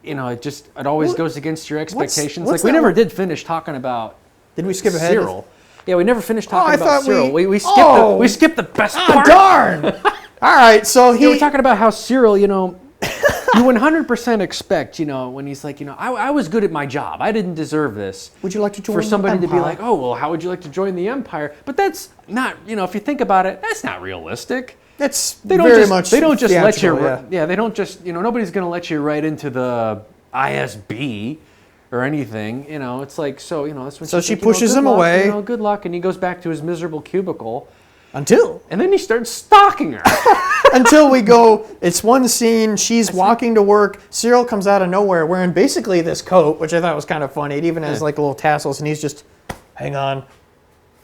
it always goes against your expectations. what's we that never one? did finish talking about. Did we skip ahead? Syril. Yeah, we never finished talking I about thought we- Syril. We skipped Oh! we skipped the best part. Darn! All right, so We're talking about how Syril, you 100% expect, when he's like, I was good at my job. I didn't deserve this. Would you like to join for somebody the to be Empire? like, oh, well, how would you like to join the Empire? But that's not, if you think about it, that's not realistic. That's They don't very just, much they don't just let you, theatrical, they don't just, nobody's going to let you right into the ISB or anything. It's like, so, that's when So she's she like, pushes good him luck, away. Good luck. And he goes back to his miserable cubicle. Until And then he starts stalking her. we go, it's one scene, she's walking to work, Syril comes out of nowhere wearing basically this coat, which I thought was kind of funny. It even has like little tassels, and he's just, hang on.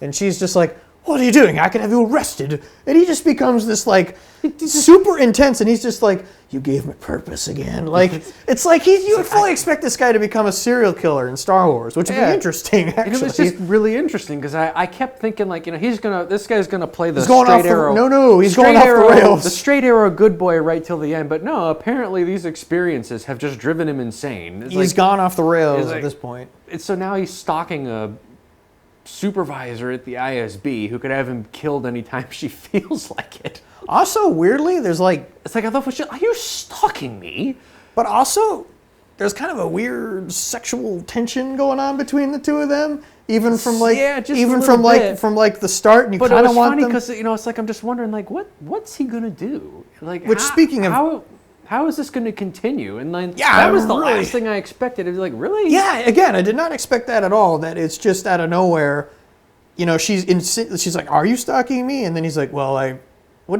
And she's just like, what are you doing? I could have you arrested. And he just becomes this like super intense, and he's just like, you gave me purpose again. Like, it's like you would fully expect this guy to become a serial killer in Star Wars, which would be interesting, actually. And it was just really interesting because I kept thinking like, this guy's gonna play the going straight off the- arrow. no, he's straight going off the arrow- rails. The straight arrow good boy right till the end. But no, apparently these experiences have just driven him insane. It's He's gone off the rails like- at this point. So now he's stalking a supervisor at the ISB who could have him killed anytime she feels like it. Also, weirdly, there's like, It's like, I thought, are you stalking me? but also, there's kind of a weird sexual tension going on between the two of them, even from like, just a even little from bit. the start, and you But it kind was of want funny them. because it's like I'm just wondering like what's he gonna do? Like, Which, speaking of- how is this going to continue? And then Yeah, that was the really. last thing I expected. It was like, really? Yeah, again, I did not expect that at all. That it's just out of nowhere. She's like, "Are you stalking me?" And then he's like, "Well,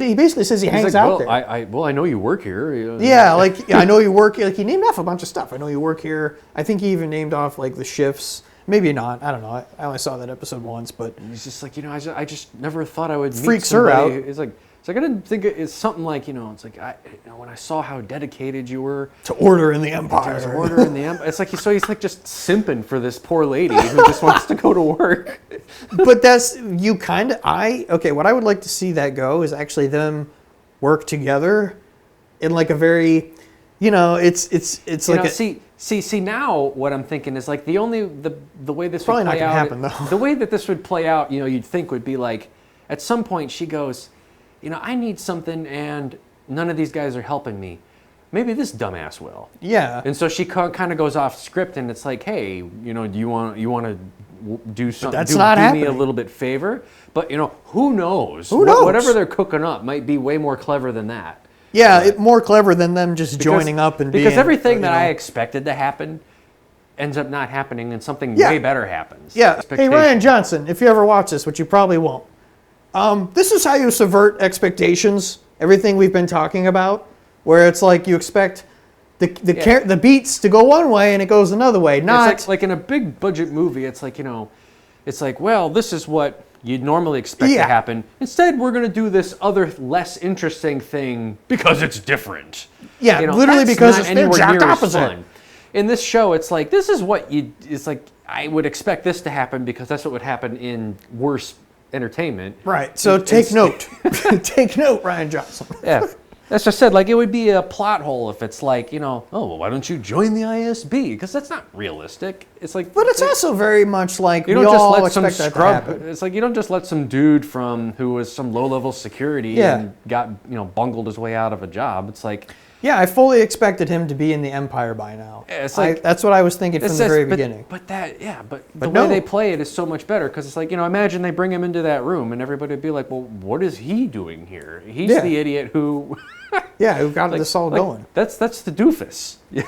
he basically says he hangs like, out well, there. I know you work here. Yeah, like I know you work here. Like he named off a bunch of stuff. I know you work here. I think he even named off like the shifts. Maybe not. I don't know. I only saw that episode once, but And he's just like, I just never thought I would meet Freaks her somebody. out. It's like I didn't think it's something like, it's like when I saw how dedicated you were to order in the to Empire. order in the it's like he's like just simping for this poor lady who just wants to go to work. But that's what I would like to see that go is actually them work together in like a very, it's like See now what I'm thinking is like the way this Probably would not play gonna out. happen, though. The way that this would play out, you'd think would be like at some point she goes, I need something and none of these guys are helping me. Maybe this dumbass will. yeah. And so she kind of goes off script and it's like, hey, do you want to do something? that's not do me a happening. little bit favor. But who knows? Who knows? Whatever they're cooking up might be way more clever than that. Yeah, more clever than them just joining up and because being, everything that you know. I expected to happen ends up not happening and something Yeah. way better happens. Yeah. Hey, Expectation. Ryan Johnson, if you ever watch this, which you probably won't, this is how you subvert expectations. Everything we've been talking about, where it's like you expect the beats to go one way and it goes another way. Not It's like in a big budget movie, it's like, it's like, well, this is what you'd normally expect to happen. Instead, we're going to do this other less interesting thing because it's different. Yeah, literally that's because not it's the anywhere exact near as opposite. fun. In this show, it's like, this is what it's like, I would expect this to happen because that's what would happen in worse entertainment. right. So take note. Take note, Ryan Johnson. Yeah. That's just said, like, it would be a plot hole if it's like, oh, well, why don't you join the ISB? Because that's not realistic. It's like, But it's also very much like you we don't just all let some expect that to scrub. happen. It's like you don't just let some dude who was some low-level security and got bungled his way out of a job. It's like, Yeah, I fully expected him to be in the Empire by now. It's like- that's what I was thinking from the very beginning. But the no. way they play it is so much better because it's like, imagine they bring him into that room and everybody would be like, well, what is he doing here? He's Yeah. the idiot who. Yeah, who got this all going. That's the doofus. Yeah.